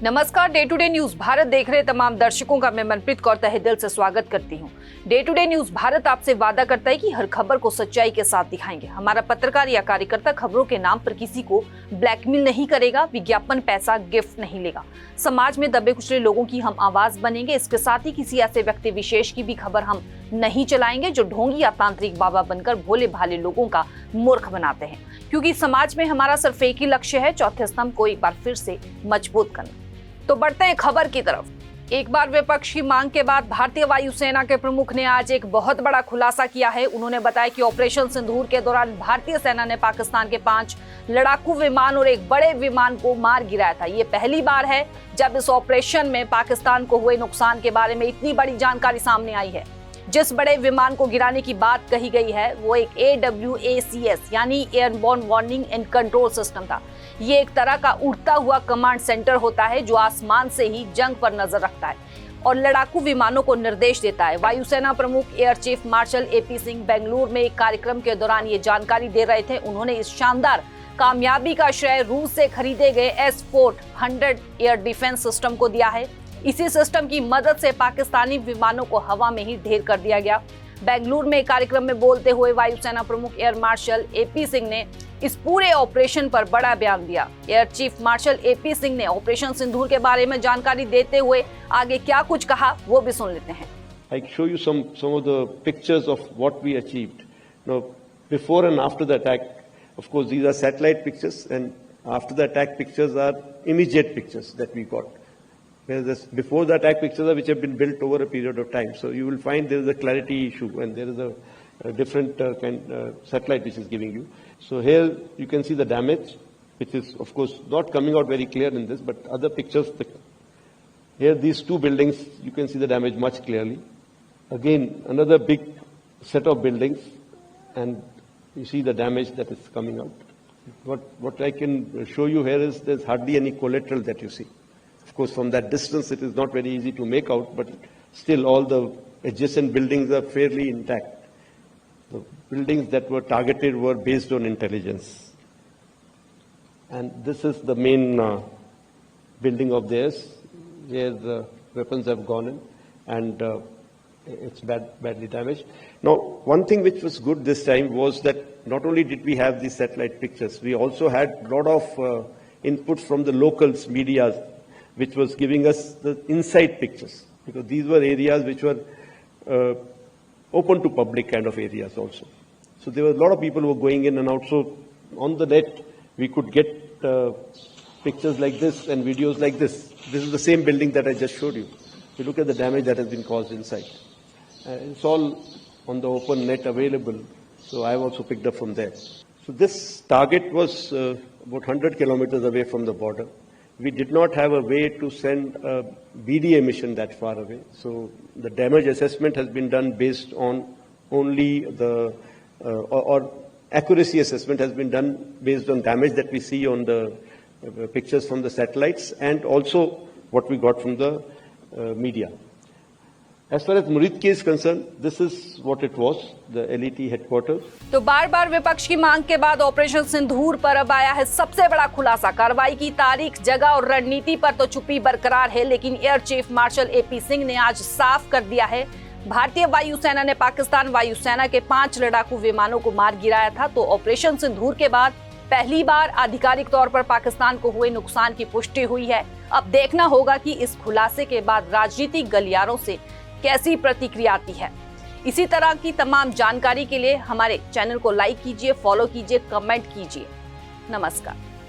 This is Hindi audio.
नमस्कार। Day to day news Bharat देख रहे तमाम दर्शकों का मैं मनप्रीत कौर तहे दिल से स्वागत करती हूं। Day to day news Bharat आपसे वादा करता है कि हर खबर को सच्चाई के साथ दिखाएंगे। हमारा पत्रकार या कार्यकर्ता खबरों के नाम पर किसी को ब्लैकमेल नहीं करेगा, विज्ञापन, पैसा, गिफ्ट नहीं लेगा। समाज में दबे कुचले लोगों की हम आवाज बनेंगे। इसके साथ ही किसी ऐसे व्यक्ति विशेष की भी खबर हम नहीं चलाएंगे जो ढोंगी या तांत्रिक बाबा बनकर भोले भाले लोगों का मूर्ख बनाते हैं, क्योंकि समाज में हमारा सिर्फ एक ही लक्ष्य है, चौथे स्तंभ को एक बार फिर से मजबूत करना। तो बढ़ते हैं खबर की तरफ। एक बार विपक्ष की मांग के बाद भारतीय वायुसेना के प्रमुख ने आज एक बहुत बड़ा खुलासा किया है। उन्होंने बताया कि ऑपरेशन सिंदूर के दौरान भारतीय सेना ने पाकिस्तान के 5 लड़ाकू विमान और एक बड़े विमान को मार गिराया था। ये पहली बार है जब इस ऑपरेशन में पाकिस्तान को हुए नुकसान के बारे में इतनी बड़ी जानकारी सामने आई है। जिस बड़े विमान को गिराने की बात कही गई है वो एक AWACS यानी airborne warning and control system था। ये एक तरह का उड़ता हुआ कमांड सेंटर होता है जो आसमान से ही जंग पर नजर रखता है और लड़ाकू विमानों को निर्देश देता है। वायुसेना प्रमुख air chief marshal AP Singh Bengaluru में एक कार्यक्रम के दौरान ये जानकारी दे रहे थे। उन्होंने इस शानदार कामयाबी का श्रेय रूस से खरीदे गए S-400 एयर डिफेंस सिस्टम को दिया है। इसी सिस्टम की मदद से पाकिस्तानी विमानों को हवा में ही ढेर कर दिया गया। बेंगलुरु में एक कार्यक्रम में बोलते हुए वायुसेना प्रमुख एयर मार्शल AP सिंह ने इस पूरे ऑपरेशन पर बड़ा बयान दिया। Air chief marshal AP Singh ने ऑपरेशन सिंदूर के बारे में जानकारी देते हुए आगे क्या कुछ कहा वो भी सुन लेते हैं। I show you some of the pictures of what we achieved. Now, before and after the attack, of course, these are satellite pictures, and after the attack pictures are immediate pictures that we got. Whereas before the attack pictures are which have been built over a period of time. So you will find there is a clarity issue and there is a different satellite which is giving you. So here you can see the damage, which is of course not coming out very clear in this, but other pictures. Here these two buildings, you can see the damage much clearly. Again, another big set of buildings, and you see the damage that is coming out. What I can show you here is there's hardly any collateral that you see. Of course, from that distance, it is not very easy to make out, but still all the adjacent buildings are fairly intact. The buildings that were targeted were based on intelligence. And this is the main building of theirs, where the weapons have gone in, and it's badly damaged. Now, one thing which was good this time was that not only did we have these satellite pictures, we also had a lot of input from the locals, media, which was giving us the inside pictures, because these were areas which were open to public kind of areas also. So there were a lot of people who were going in and out. So on the net, we could get pictures like this and videos like this. This is the same building that I just showed you. You look at the damage that has been caused inside. It's all on the open net available. So I've also picked up from there. So this target was about 100 kilometers away from the border. We did not have a way to send a BDA mission that far away. So the damage assessment has been done based on only the, or accuracy assessment has been done based on damage that we see on the pictures from the satellites and also what we got from the media. As far as Murid is concerned, this is what it was, the LET headquarters. तो बार बार विपक्ष की मांग के बाद ऑपरेशन सिंदूर पर अब आया है सबसे बड़ा खुलासा। कार्रवाई की तारीख, जगह और रणनीति पर तो चुप्पी बरकरार है, लेकिन air chief marshal AP Singh ने आज साफ कर दिया है भारतीय वायुसेना ने पाकिस्तान वायुसेना के 5 लड़ाकू विमानों को मार गिराया था। तो ऑपरेशन सिंदूर के बाद पहली बार आधिकारिक तौर पर पाकिस्तान को हुए नुकसान की पुष्टि हुई है। अब देखना होगा कि इस खुलासे के बाद राजनीतिक गलियारों से कैसी प्रतिक्रिया आती है। इसी तरह की तमाम जानकारी के लिए हमारे चैनल को लाइक कीजिए, फॉलो कीजिए, कमेंट कीजिए। नमस्कार।